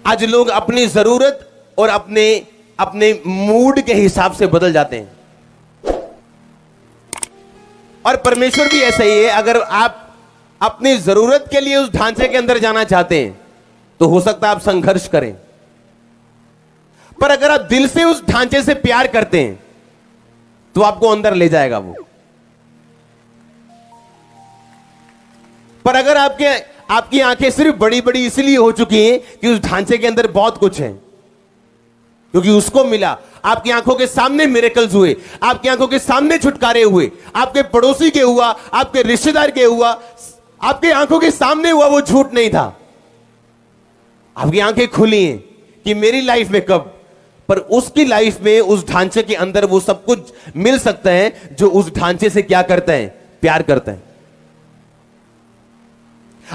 आज लोग अपनी जरूरत और अपने अपने मूड के हिसाब से बदल जाते हैं, और परमेश्वर भी ऐसा ही है। अगर आप अपनी जरूरत के लिए उस ढांचे के अंदर जाना चाहते हैं तो हो सकता है आप संघर्ष करें, पर अगर आप दिल से उस ढांचे से प्यार करते हैं तो आपको अंदर ले जाएगा वो। पर अगर आपकी आंखें सिर्फ बड़ी बड़ी इसलिए हो चुकी हैं कि उस ढांचे के अंदर बहुत कुछ है, क्योंकि उसको मिला, आपकी आंखों के सामने मिरेकल्स हुए, आपकी आंखों के सामने छुटकारे हुए, आपके पड़ोसी के हुआ, आपके रिश्तेदार के हुआ, आपके आंखों के सामने हुआ, वो झूठ नहीं था। आपकी आंखें खुली हैं कि मेरी लाइफ में कब, पर उसकी लाइफ में उस ढांचे के अंदर वो सब कुछ मिल सकता है जो उस ढांचे से क्या करता है, प्यार करता है।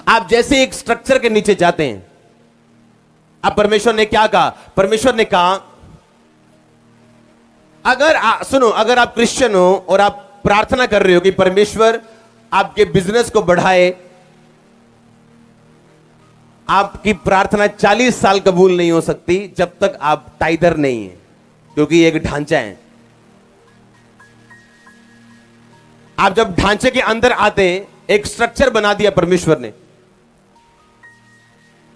आप जैसे एक स्ट्रक्चर के नीचे जाते हैं, अब परमेश्वर ने क्या कहा, परमेश्वर ने कहा सुनो, अगर आप क्रिश्चियन हो और आप प्रार्थना कर रहे हो कि परमेश्वर आपके बिजनेस को बढ़ाए, आपकी प्रार्थना 40 साल कबूल नहीं हो सकती जब तक आप टाइदर नहीं है, क्योंकि एक ढांचा है। आप जब ढांचे के अंदर आते हैं, एक स्ट्रक्चर बना दिया परमेश्वर ने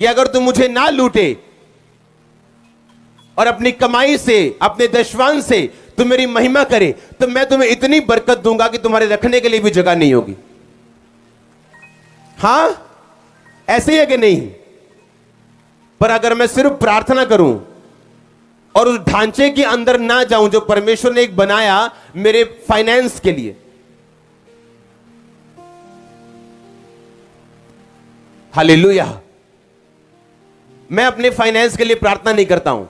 कि अगर तुम मुझे ना लूटे और अपनी कमाई से, अपने दशवान से तुम मेरी महिमा करे, तो मैं तुम्हें इतनी बरकत दूंगा कि तुम्हारे रखने के लिए भी जगह नहीं होगी। हां, ऐसे ही है कि नहीं? पर अगर मैं सिर्फ प्रार्थना करूं और उस ढांचे के अंदर ना जाऊं जो परमेश्वर ने एक बनाया मेरे फाइनेंस के लिए, हालेलुया, मैं अपने फाइनेंस के लिए प्रार्थना नहीं करता हूं।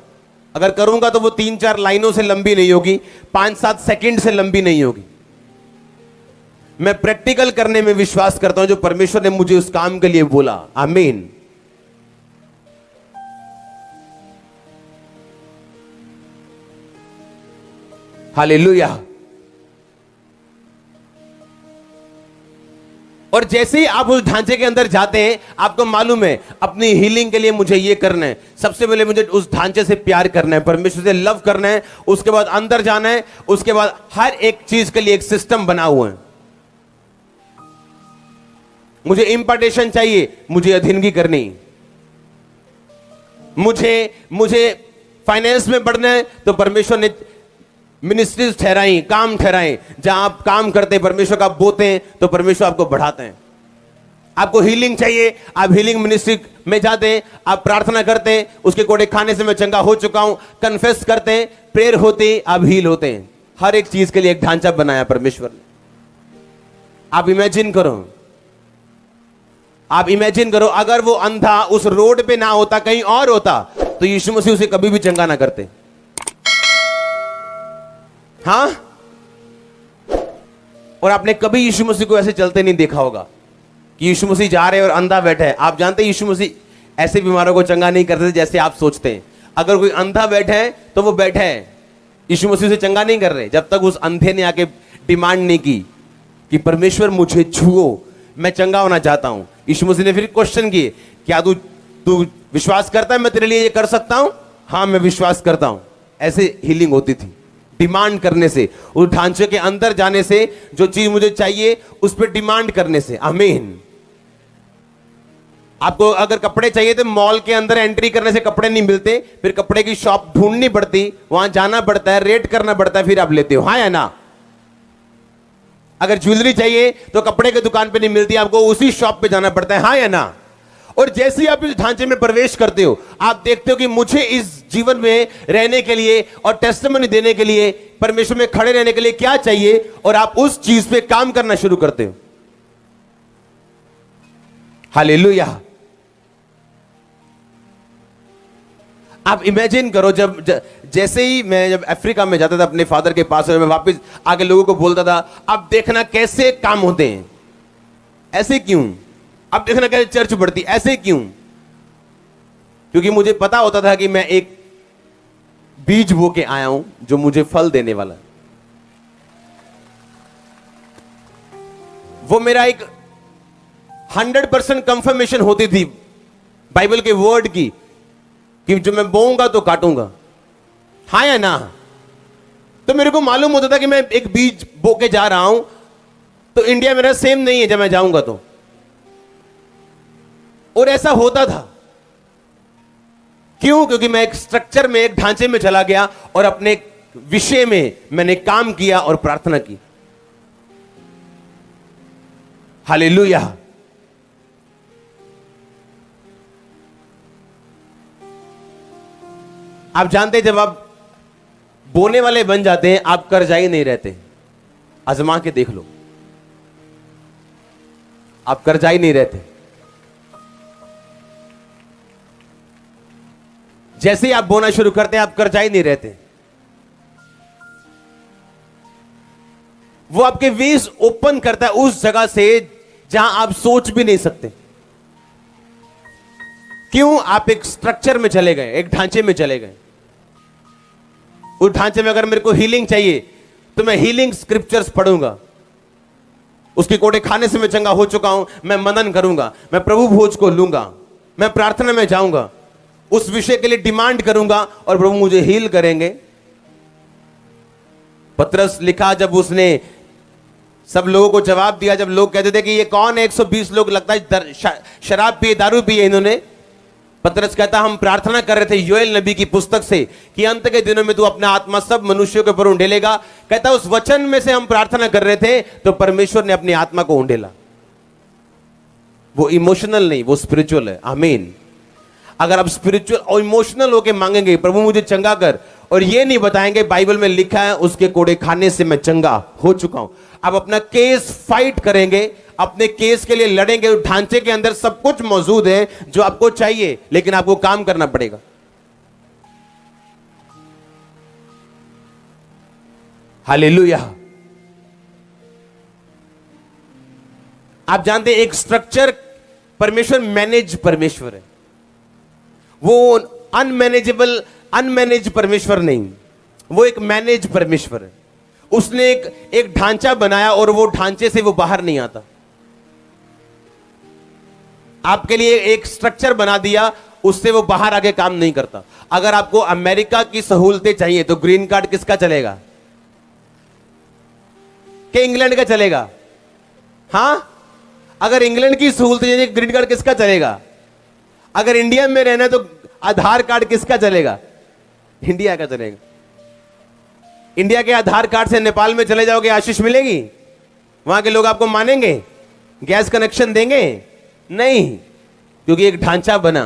अगर करूंगा तो वो 3-4 लाइनों से लंबी नहीं होगी, 5-7 सेकंड से लंबी नहीं होगी। मैं प्रैक्टिकल करने में विश्वास करता हूं जो परमेश्वर ने मुझे उस काम के लिए बोला। आमीन। हालेलुया। और जैसे ही आप उस ढांचे के अंदर जाते हैं, आपको मालूम है अपनी हीलिंग के लिए मुझे ये करना है, सबसे पहले मुझे उस ढांचे से प्यार करना है, परमेश्वर से लव करना है, उसके बाद अंदर जाना है, उसके बाद हर एक चीज के लिए एक सिस्टम बना हुआ है। मुझे इंपार्टेशन चाहिए, मुझे अधीनगी करनी, मुझे फाइनेंस में बढ़ना है तो परमेश्वर ने मिनिस्ट्रीज ठहराई, काम ठहराए, जहां आप काम करते हैं परमेश्वर का बोते हैं तो परमेश्वर आपको बढ़ाते हैं। आपको हीलिंग चाहिए, आप हीलिंग मिनिस्ट्री में जाते हैं, आप प्रार्थना करते हैं, उसके कोड़े खाने से मैं चंगा हो चुका हूं, कन्फेस करते हैं, प्रेयर होती है, आप हील होते हैं। हर एक चीज के लिए एक ढांचा बनाया परमेश्वर ने। आप इमेजिन करो अगर वो अंधा उस रोड पे ना होता, कहीं और होता, तो यीशु मसीह उसे कभी भी चंगा ना करते। हाँ, और आपने कभी यीशु मसीह को ऐसे चलते नहीं देखा होगा कि यीशु मसीह जा रहे हैं और अंधा बैठा है। आप जानते हैं यीशु मसीह ऐसे बीमारों को चंगा नहीं करते जैसे आप सोचते हैं। अगर कोई अंधा बैठा है तो वो बैठा है, यीशु मसीह से चंगा नहीं कर रहे जब तक उस अंधे ने आके डिमांड नहीं की कि परमेश्वर मुझे छुओ, मैं चंगा होना चाहता हूं। यीशु मसीह ने फिर क्वेश्चन किए, क्या तू विश्वास करता है मैं तेरे लिए ये कर सकता हूं? हाँ, मैं विश्वास करता हूं। ऐसे हीलिंग होती थी, डिमांड करने से, उस ढांचे के अंदर जाने से, जो चीज मुझे चाहिए उस पर डिमांड करने से। आमीन। आपको अगर कपड़े चाहिए तो मॉल के अंदर एंट्री करने से कपड़े नहीं मिलते, फिर कपड़े की शॉप ढूंढनी पड़ती, वहां जाना पड़ता है, रेट करना पड़ता है, फिर आप लेते हो। हाँ या ना? अगर ज्वेलरी चाहिए तो कपड़े की दुकान पे नहीं मिलती, आपको उसी शॉप पे जाना पड़ता है। हाँ या ना? और जैसे ही आप इस ढांचे में प्रवेश करते हो, आप देखते हो कि मुझे इस जीवन में रहने के लिए और टेस्टिमनी देने के लिए, परमेश्वर में खड़े रहने के लिए क्या चाहिए, और आप उस चीज पे काम करना शुरू करते हो। हालेलुया। आप इमेजिन करो, जैसे ही मैं जब अफ्रीका में जाता था अपने फादर के पास, और मैं वापस आके लोगों को बोलता था, अब देखना कैसे काम होते हैं, ऐसे क्यों? अब देखना कैसे चर्च बढ़ती, ऐसे क्यों? क्योंकि मुझे पता होता था कि मैं एक बीज बो के आया हूं जो मुझे फल देने वाला है। वो मेरा एक 100% कंफर्मेशन होती थी बाइबल के वर्ड की, कि जो मैं बोऊंगा तो काटूंगा, हाँ या ना? तो मेरे को मालूम होता था कि मैं एक बीज बो के जा रहा हूं, तो इंडिया मेरा सेम नहीं है जब मैं जाऊंगा तो। और ऐसा होता था, क्यों? क्योंकि मैं एक स्ट्रक्चर में, एक ढांचे में चला गया और अपने विषय में मैंने काम किया और प्रार्थना की। हालेलुया। आप जानते हैं जब आप बोने वाले बन जाते हैं, आप कर्जाई नहीं रहते। आजमा के देख लो, आप कर्जाई नहीं रहते। जैसे ही आप बोना शुरू करते हैं, आप कर्जाई नहीं रहते। वो आपके वेज ओपन करता है उस जगह से जहां आप सोच भी नहीं सकते। क्यों? आप एक स्ट्रक्चर में चले गए, एक ढांचे में चले गए। उस ढांचे में अगर मेरे को हीलिंग चाहिए तो मैं हीलिंग स्क्रिप्चर्स पढ़ूंगा, उसके कोड़े खाने से मैं चंगा हो चुका हूं, मैं मनन करूंगा, मैं प्रभु भोज को लूंगा, मैं प्रार्थना में जाऊंगा, उस विषय के लिए डिमांड करूंगा और प्रभु मुझे हील करेंगे। पतरस लिखा, जब उसने सब लोगों को जवाब दिया, जब लोग कहते थे कि ये कौन है, 120 लोग लगता है शराब पिए, दारू पिए इन्होंने। पतरस कहता, हम प्रार्थना कर रहे थे योएल नबी की पुस्तक से कि अंत के दिनों में तू अपना आत्मा सब मनुष्यों के ऊपर उंडेलेगा। कहता उस वचन में से हम प्रार्थना कर रहे थे तो परमेश्वर ने अपनी आत्मा को उंडेला। वो इमोशनल नहीं, वो स्पिरिचुअल है। आमीन। अगर आप स्पिरिचुअल और इमोशनल होकर मांगेंगे, प्रभु मुझे चंगा कर, और ये नहीं बताएंगे बाइबल में लिखा है उसके कोड़े खाने से मैं चंगा हो चुका हूं, आप अपना केस फाइट करेंगे, अपने केस के लिए लड़ेंगे। ढांचे के अंदर सब कुछ मौजूद है जो आपको चाहिए, लेकिन आपको काम करना पड़ेगा। हालेलुया। आप जानते हैं एक स्ट्रक्चर परमेश्वर मैनेज परमेश्वर है, वो अनमैनेज परमेश्वर नहीं, वो एक मैनेज परमेश्वर है। उसने एक ढांचा बनाया और वो ढांचे से वो बाहर नहीं आता। आपके लिए एक स्ट्रक्चर बना दिया, उससे वो बाहर आके काम नहीं करता। अगर आपको अमेरिका की सहूलतें चाहिए तो ग्रीन कार्ड किसका चलेगा? कि इंग्लैंड का चलेगा? हां, अगर इंग्लैंड की सहूलतें चाहिए, ग्रीन कार्ड किसका चलेगा? अगर इंडिया में रहना है तो आधार कार्ड किसका चलेगा? इंडिया का चलेगा। इंडिया के आधार कार्ड से नेपाल में चले जाओगे, आशीष मिलेगी? वहां के लोग आपको मानेंगे? गैस कनेक्शन देंगे? नहीं, क्योंकि एक ढांचा बना,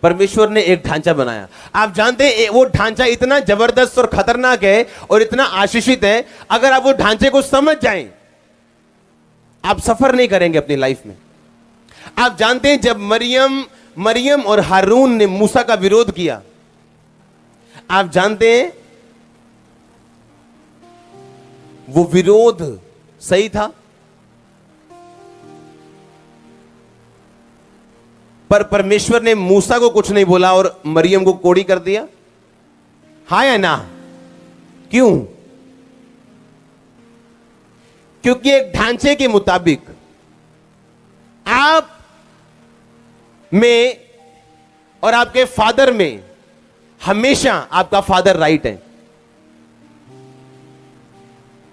परमेश्वर ने एक ढांचा बनाया। आप जानते हैं वो ढांचा इतना जबरदस्त और खतरनाक है और इतना आशीषित है, अगर आप वो ढांचे को समझ जाएं, आप सफर नहीं करेंगे अपनी लाइफ में। आप जानते हैं जब मरियम और हारून ने मूसा का विरोध किया, आप जानते हैं वो विरोध सही था, पर परमेश्वर ने मूसा को कुछ नहीं बोला और मरियम को कोड़ी कर दिया। हाँ या ना? क्यों? क्योंकि एक ढांचे के मुताबिक आप में और आपके फादर में हमेशा आपका फादर राइट है।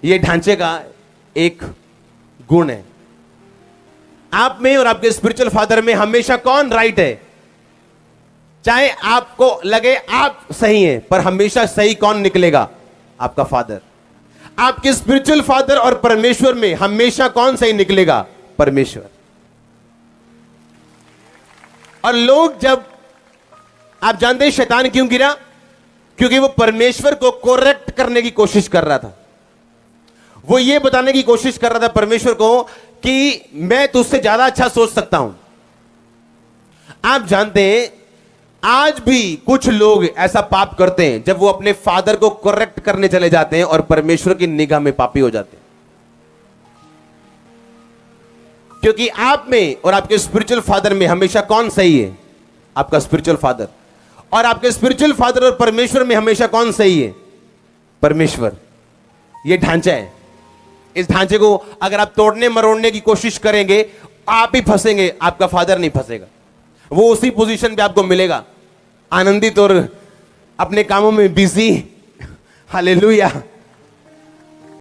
यह ढांचे का एक गुण है। आप में और आपके स्पिरिचुअल फादर में हमेशा कौन राइट है? चाहे आपको लगे आप सही हैं, पर हमेशा सही कौन निकलेगा? आपका फादर। आपके स्पिरिचुअल फादर और परमेश्वर में हमेशा कौन सही निकलेगा? परमेश्वर। और लोग, जब आप जानते हैं शैतान क्यों गिरा? क्योंकि वो परमेश्वर को करेक्ट करने की कोशिश कर रहा था। वो ये बताने की कोशिश कर रहा था परमेश्वर को कि मैं तुझसे ज्यादा अच्छा सोच सकता हूं। आप जानते हैं आज भी कुछ लोग ऐसा पाप करते हैं जब वो अपने फादर को करेक्ट करने चले जाते हैं और परमेश्वर की निगाह में पापी हो जाते हैं। क्योंकि आप में और आपके स्पिरिचुअल फादर में हमेशा कौन सही है? आपका स्पिरिचुअल फादर। और आपके स्पिरिचुअल फादर और परमेश्वर में हमेशा कौन सही है? परमेश्वर। यह ढांचा है। इस ढांचे को अगर आप तोड़ने मरोड़ने की कोशिश करेंगे, आप ही फंसेंगे, आपका फादर नहीं फंसेगा। वो उसी पोजीशन पे आपको मिलेगा। आनंदित और अपने कामों में बिजी। हालेलुया।